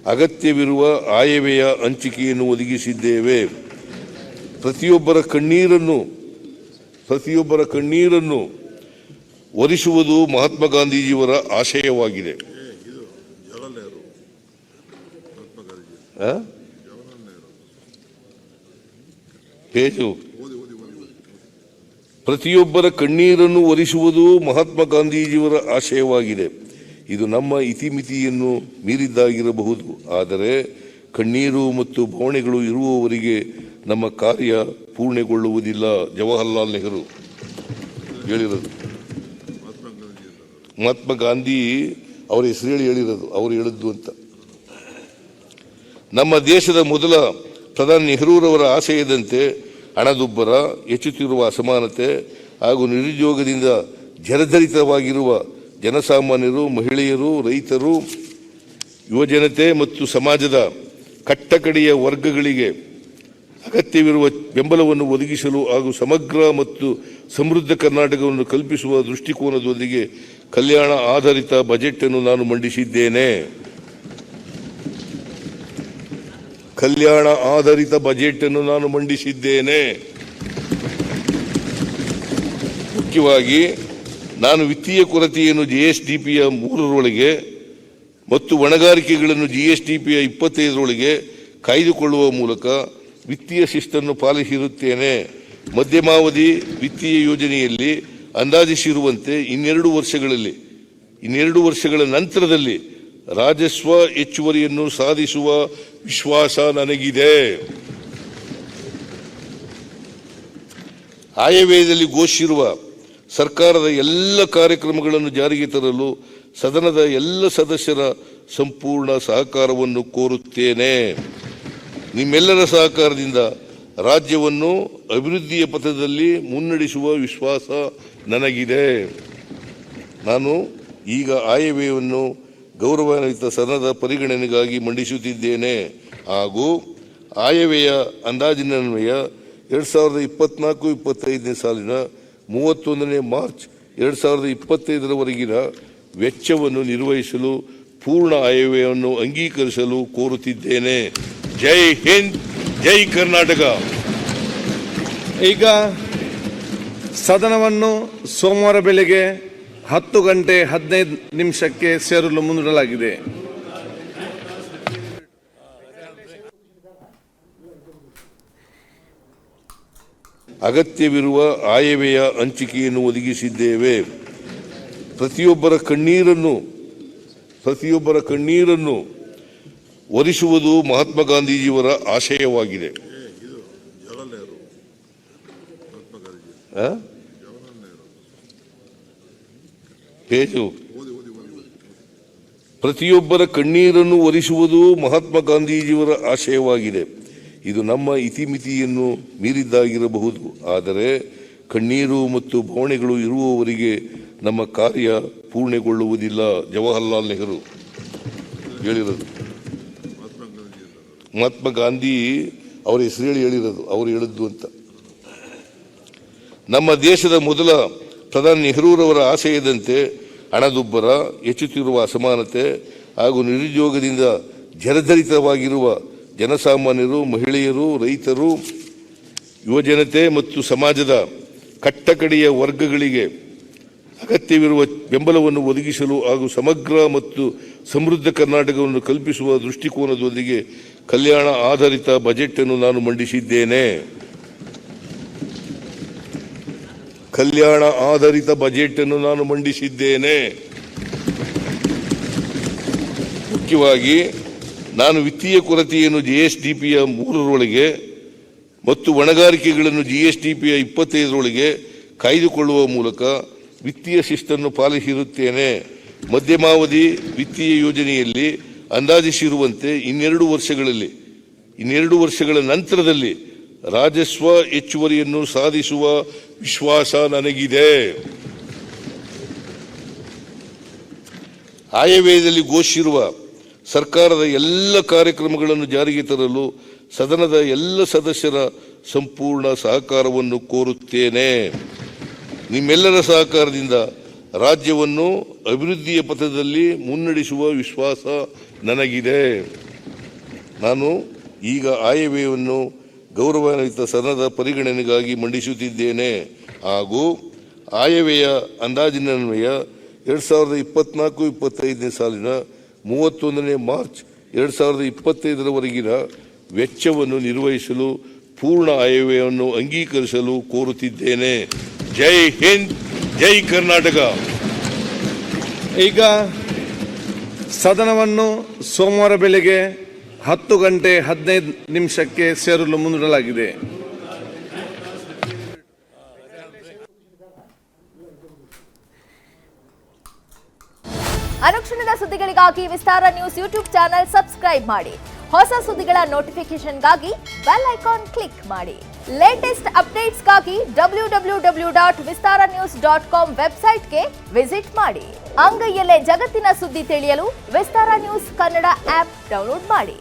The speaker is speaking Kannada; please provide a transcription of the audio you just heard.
ಅಗತ್ಯವಿರುವ ಆಯವ್ಯಯ ಹಂಚಿಕೆಯನ್ನು ಒದಗಿಸಿದ್ದೇವೆ. ಪ್ರತಿಯೊಬ್ಬರ ಕಣ್ಣೀರನ್ನು ಒರೆಸುವುದು ಮಹಾತ್ಮ ಗಾಂಧೀಜಿಯವರ ಆಶಯವಾಗಿದೆ. ಪ್ರತಿಯೊಬ್ಬರ ಕಣ್ಣೀರನ್ನು ಒರೆಸುವುದು ಮಹಾತ್ಮ ಗಾಂಧೀಜಿಯವರ ಆಶಯವಾಗಿದೆ. ಇದು ನಮ್ಮ ಇತಿಮಿತಿಯನ್ನು ಮೀರಿದ್ದಾಗಿರಬಹುದು, ಆದರೆ ಕಣ್ಣೀರು ಮತ್ತು ಭಾವನೆಗಳು ಇರುವವರೆಗೆ ನಮ್ಮ ಕಾರ್ಯ ಪೂರ್ಣಗೊಳ್ಳುವುದಿಲ್ಲ. ಜವಾಹರ್ಲಾಲ್ ನೆಹರು ಹೇಳಿರೋದು. ಮಹಾತ್ಮ ಗಾಂಧಿ ಅವರ ಹೆಸರು ಹೇಳಿರೋದು, ಅವರು ಹೇಳಿದ್ದು ಅಂತ. ನಮ್ಮ ದೇಶದ ಮೊದಲ ಪ್ರಧಾನಿ ನೆಹರೂರವರ ಆಶಯದಂತೆ ಹಣದುಬ್ಬರ, ಹೆಚ್ಚುತ್ತಿರುವ ಅಸಮಾನತೆ ಹಾಗೂ ನಿರುದ್ಯೋಗದಿಂದ ಜರ್ಜರಿತವಾಗಿರುವ ಜನಸಾಮಾನ್ಯರು, ಮಹಿಳೆಯರು, ರೈತರು, ಯುವಜನತೆ ಮತ್ತು ಸಮಾಜದ ಕಟ್ಟಕಡೆಯ ವರ್ಗಗಳಿಗೆ ಅಗತ್ಯವಿರುವ ಬೆಂಬಲವನ್ನು ಒದಗಿಸಲು ಹಾಗೂ ಸಮಗ್ರ ಮತ್ತು ಸಮೃದ್ಧ ಕರ್ನಾಟಕವನ್ನು ಕಲ್ಪಿಸುವ ದೃಷ್ಟಿಕೋನದೊಂದಿಗೆ ಕಲ್ಯಾಣ ಆಧಾರಿತ ಬಜೆಟ್ ಅನ್ನು ನಾನು ಮಂಡಿಸಿದ್ದೇನೆ. ಮುಖ್ಯವಾಗಿ ನಾನು ವಿತ್ತೀಯ ಕೊರತೆಯನ್ನು GSDPಯ 3ರೊಳಗೆ ಮತ್ತು ಹೊಣೆಗಾರಿಕೆಗಳನ್ನು GSDPಯ 25ರೊಳಗೆ ಕಾಯ್ದುಕೊಳ್ಳುವ ಮೂಲಕ ವಿತ್ತೀಯ ಶಿಸ್ತನ್ನು ಪಾಲಿಸಿರುತ್ತೇನೆ. ಮಧ್ಯಮಾವಧಿ ವಿತ್ತೀಯ ಯೋಜನೆಯಲ್ಲಿ ಅಂದಾಜಿಸಿರುವಂತೆ ಇನ್ನೆರಡು ವರ್ಷಗಳ ನಂತರದಲ್ಲಿ ರಾಜಸ್ವ ಹೆಚ್ಚುವರಿಯನ್ನು ಸಾಧಿಸುವ ವಿಶ್ವಾಸ ನನಗಿದೆ. ಆಯವ್ಯಯದಲ್ಲಿ ಘೋಷಿಸಿರುವ ಸರ್ಕಾರದ ಎಲ್ಲ ಕಾರ್ಯಕ್ರಮಗಳನ್ನು ಜಾರಿಗೆ ತರಲು ಸದನದ ಎಲ್ಲ ಸದಸ್ಯರ ಸಂಪೂರ್ಣ ಸಹಕಾರವನ್ನು ಕೋರುತ್ತೇನೆ. ನಿಮ್ಮೆಲ್ಲರ ಸಹಕಾರದಿಂದ ರಾಜ್ಯವನ್ನು ಅಭಿವೃದ್ಧಿಯ ಪಥದಲ್ಲಿ ಮುನ್ನಡೆಸುವ ವಿಶ್ವಾಸ ನನಗಿದೆ. ನಾನು ಈಗ ಆಯವ್ಯಯವನ್ನು ಗೌರವಾನ್ವಿತ ಸದನದ ಪರಿಗಣನೆಗಾಗಿ ಮಂಡಿಸುತ್ತಿದ್ದೇನೆ ಹಾಗೂ ಆಯವ್ಯಯ ಅಂದಾಜಿನನ್ವಯ 2024-25ನೇ ಸಾಲಿನ 31ನೇ ಮಾರ್ಚ್ 2025ರವರೆಗಿನ ವೆಚ್ಚವನ್ನು ನಿರ್ವಹಿಸಲು ಪೂರ್ಣ ಆಯವ್ಯಯವನ್ನು ಅಂಗೀಕರಿಸಲು ಕೋರುತ್ತಿದ್ದೇನೆ. ಜೈ ಹಿಂದ್, ಜೈ ಕರ್ನಾಟಕ. ಈಗ ಸದನವನ್ನು ಸೋಮವಾರ ಬೆಳಗ್ಗೆ 10:15 ಸೇರಲು ಮುಂದೂಡಲಾಗಿದೆ. ಅಗತ್ಯವಿರುವ ಆಯವ್ಯಯ ಹಂಚಿಕೆಯನ್ನು ಒದಗಿಸಿದ್ದೇವೆ. ಪ್ರತಿಯೊಬ್ಬರ ಕಣ್ಣೀರನ್ನು ಒರೆಸುವುದು ಮಹಾತ್ಮ ಗಾಂಧೀಜಿಯವರ ಆಶಯವಾಗಿದೆ. ಪ್ರತಿಯೊಬ್ಬರ ಕಣ್ಣೀರನ್ನು ಒರೆಸುವುದು ಮಹಾತ್ಮ ಗಾಂಧೀಜಿಯವರ ಆಶಯವಾಗಿದೆ. ಇದು ನಮ್ಮ ಇತಿಮಿತಿಯನ್ನು ಮೀರಿದ್ದಾಗಿರಬಹುದು, ಆದರೆ ಕಣ್ಣೀರು ಮತ್ತು ಭಾವನೆಗಳು ಇರುವವರೆಗೆ ನಮ್ಮ ಕಾರ್ಯ ಪೂರ್ಣಗೊಳ್ಳುವುದಿಲ್ಲ. ಜವಾಹರ್ಲಾಲ್ ನೆಹರು ಹೇಳಿರೋದು. ಮಹಾತ್ಮ ಗಾಂಧಿ ಅವರ ಹೆಸರು ಹೇಳಿರೋದು, ಅವರು ಹೇಳಿದ್ದು ಅಂತ. ನಮ್ಮ ದೇಶದ ಮೊದಲ ಪ್ರಧಾನಿ ನೆಹರೂರವರ ಆಶಯದಂತೆ ಹಣದುಬ್ಬರ, ಹೆಚ್ಚುತ್ತಿರುವ ಅಸಮಾನತೆ ಹಾಗೂ ನಿರುದ್ಯೋಗದಿಂದ ಜರ್ಜರಿತವಾಗಿರುವ ಜನಸಾಮಾನ್ಯರು, ಮಹಿಳೆಯರು, ರೈತರು, ಯುವಜನತೆ ಮತ್ತು ಸಮಾಜದ ಕಟ್ಟಕಡೆಯ ವರ್ಗಗಳಿಗೆ ಅಗತ್ಯವಿರುವ ಬೆಂಬಲವನ್ನು ಒದಗಿಸಲು ಹಾಗೂ ಸಮಗ್ರ ಮತ್ತು ಸಮೃದ್ಧ ಕರ್ನಾಟಕವನ್ನು ಕಲ್ಪಿಸುವ ದೃಷ್ಟಿಕೋನದೊಂದಿಗೆ ಕಲ್ಯಾಣ ಆಧಾರಿತ ಬಜೆಟ್ ಅನ್ನು ನಾನು ಮಂಡಿಸಿದ್ದೇನೆ. ಮುಖ್ಯವಾಗಿ ನಾನು ವಿತ್ತೀಯ ಕೊರತೆಯನ್ನು GSDPಯ 3ರೊಳಗೆ ಮತ್ತು ಹೊಣೆಗಾರಿಕೆಗಳನ್ನು GSDPಯ 25ರೊಳಗೆ ಕಾಯ್ದುಕೊಳ್ಳುವ ಮೂಲಕ ವಿತ್ತೀಯ ಶಿಸ್ತನ್ನು ಪಾಲಿಸಿರುತ್ತೇನೆ. ಮಧ್ಯಮಾವಧಿ ವಿತ್ತೀಯ ಯೋಜನೆಯಲ್ಲಿ ಅಂದಾಜಿಸಿರುವಂತೆ ಇನ್ನೆರಡು ವರ್ಷಗಳ ನಂತರದಲ್ಲಿ ರಾಜಸ್ವ ಹೆಚ್ಚುವರಿಯನ್ನು ಸಾಧಿಸುವ ವಿಶ್ವಾಸ ನನಗಿದೆ. ಆಯವ್ಯಯದಲ್ಲಿ ಘೋಷಿಸಿರುವ ಸರ್ಕಾರದ ಎಲ್ಲ ಕಾರ್ಯಕ್ರಮಗಳನ್ನು ಜಾರಿಗೆ ತರಲು ಸದನದ ಎಲ್ಲ ಸದಸ್ಯರ ಸಂಪೂರ್ಣ ಸಹಕಾರವನ್ನು ಕೋರುತ್ತೇನೆ. ನಿಮ್ಮೆಲ್ಲರ ಸಹಕಾರದಿಂದ ರಾಜ್ಯವನ್ನು ಅಭಿವೃದ್ಧಿಯ ಪಥದಲ್ಲಿ ಮುನ್ನಡೆಸುವ ವಿಶ್ವಾಸ ನನಗಿದೆ. ನಾನು ಈಗ ಆಯವ್ಯಯವನ್ನು ಗೌರವಾನ್ವಿತ ಸದನದ ಪರಿಗಣನೆಗಾಗಿ ಮಂಡಿಸುತ್ತಿದ್ದೇನೆ ಹಾಗೂ ಆಯವ್ಯಯ ಅಂದಾಜಿನನ್ವಯ 2024-25ನೇ ಸಾಲಿನ 31ನೇ ಮಾರ್ಚ್ 2025ರವರೆಗಿನ ವೆಚ್ಚವನ್ನು ನಿರ್ವಹಿಸಲು ಪೂರ್ಣ ಆಯವ್ಯಯವನ್ನು ಅಂಗೀಕರಿಸಲು ಕೋರುತ್ತಿದ್ದೇನೆ. ಜೈ ಹಿಂದ್, ಜೈ ಕರ್ನಾಟಕ. ಈಗ ಸದನವನ್ನು ಸೋಮವಾರ ಬೆಳಗ್ಗೆ 10:15 ಸೇರಲು ಮುಂದೂಡಲಾಗಿದೆ. ಅನುಕ್ಷಣದ ಸುದ್ದಿಗಳಿಗಾಗಿ ವಿಸ್ತಾರ ನ್ಯೂಸ್ ಯೂಟ್ಯೂಬ್ ಚಾನೆಲ್ ಸಬ್ಸ್ಕ್ರೈಬ್ ಮಾಡಿ. ಹೊಸ ಸುದ್ದಿಗಳ ನೋಟಿಫಿಕೇಶನ್ಗಾಗಿ ಬೆಲ್ ಐಕಾನ್ ಕ್ಲಿಕ್ ಮಾಡಿ. ಲೇಟೆಸ್ಟ್ ಅಪ್ಡೇಟ್ಸ್ಗಾಗಿ www.vistaranews.com ವೆಬ್ಸೈಟ್ಗೆ ವಿಸಿಟ್ ಮಾಡಿ. ಅಂಗೈಯಲ್ಲೇ ಜಗತ್ತಿನ ಸುದ್ದಿ ತಿಳಿಯಲು ವಿಸ್ತಾರ ನ್ಯೂಸ್ ಕನ್ನಡ ಆಪ್ ಡೌನ್ಲೋಡ್ ಮಾಡಿ.